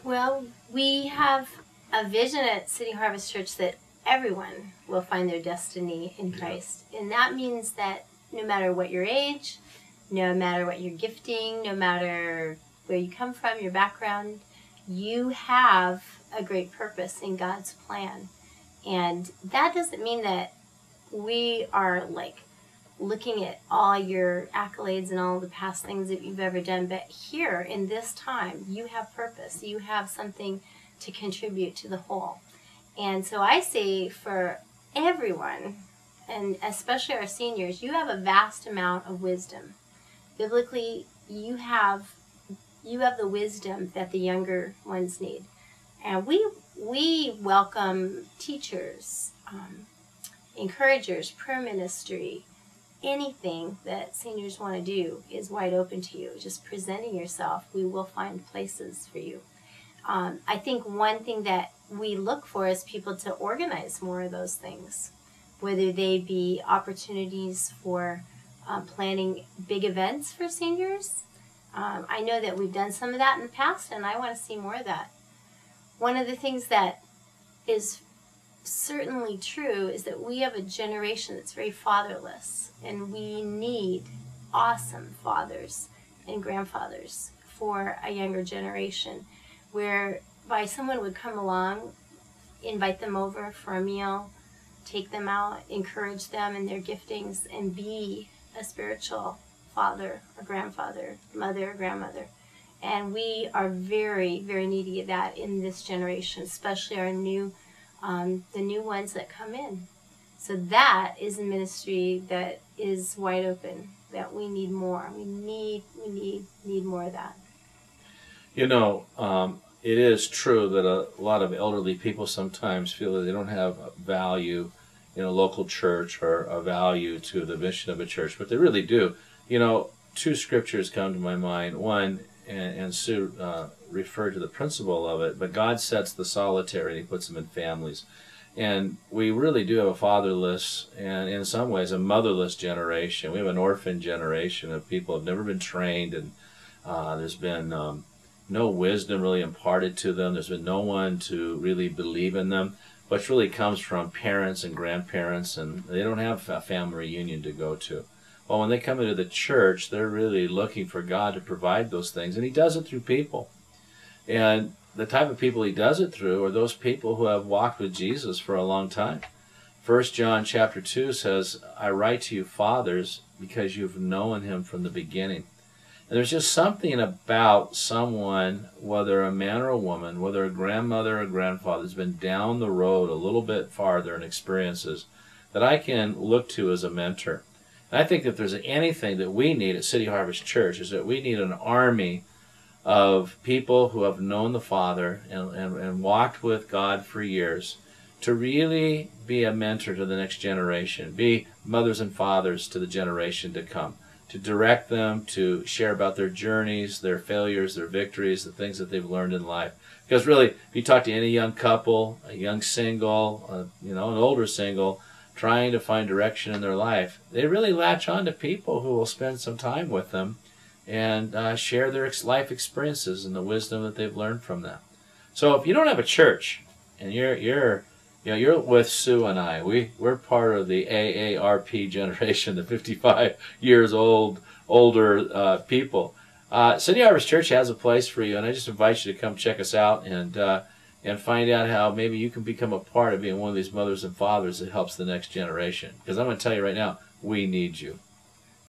Well, we have a vision at City Harvest Church that everyone will find their destiny in Christ. And that means that no matter what your age, no matter what your gifting, no matter where you come from, your background, you have a great purpose in God's plan. And that doesn't mean that we are like looking at all your accolades and all the past things that you've ever done, but here in this time, you have purpose. You have something to contribute to the whole. And so I say for everyone, and especially our seniors, you have a vast amount of wisdom. Biblically, you have the wisdom that the younger ones need. And we welcome teachers, encouragers, prayer ministry. Anything that seniors want to do is wide open to you. Just presenting yourself, we will find places for you. I think one thing that we look for is people to organize more of those things, whether they be opportunities for planning big events for seniors. I know that we've done some of that in the past, and I want to see more of that. One of the things that is certainly true is that we have a generation that's very fatherless, and we need awesome fathers and grandfathers for a younger generation, whereby someone would come along, invite them over for a meal, take them out, encourage them in their giftings, and be a spiritual father or grandfather, mother or grandmother. And we are very, very needy of that in this generation, especially our the new ones that come in. So that is a ministry that is wide open, that we need more. We need more of that. You know, it is true that a lot of elderly people sometimes feel that they don't have value in a local church or a value to the mission of a church, but they really do. You know, two scriptures come to my mind. One, and Sue referred to the principle of it, but God sets the solitary and He puts them in families. And we really do have a fatherless and in some ways a motherless generation. We have an orphan generation of people who have never been trained, and there's been no wisdom really imparted to them. There's been no one to really believe in them, which really comes from parents and grandparents, and they don't have a family reunion to go to. Well, when they come into the church, they're really looking for God to provide those things, and He does it through people. And the type of people He does it through are those people who have walked with Jesus for a long time. 1 John chapter 2 says, I write to you, fathers, because you've known Him from the beginning. And there's just something about someone, whether a man or a woman, whether a grandmother or grandfather, has been down the road a little bit farther in experiences, that I can look to as a mentor. And I think that if there's anything that we need at City Harvest Church is that we need an army of people who have known the Father and walked with God for years to really be a mentor to the next generation, be mothers and fathers to the generation to come, to direct them, to share about their journeys, their failures, their victories, the things that they've learned in life. Because really, if you talk to any young couple, a young single, an older single, trying to find direction in their life, they really latch on to people who will spend some time with them and share their life experiences and the wisdom that they've learned from them. So if you don't have a church and you're with Sue and I, we're part of the AARP generation, the 55 years older people. City Harvest Church has a place for you, and I just invite you to come check us out and find out how maybe you can become a part of being one of these mothers and fathers that helps the next generation. Because I'm going to tell you right now, we need you.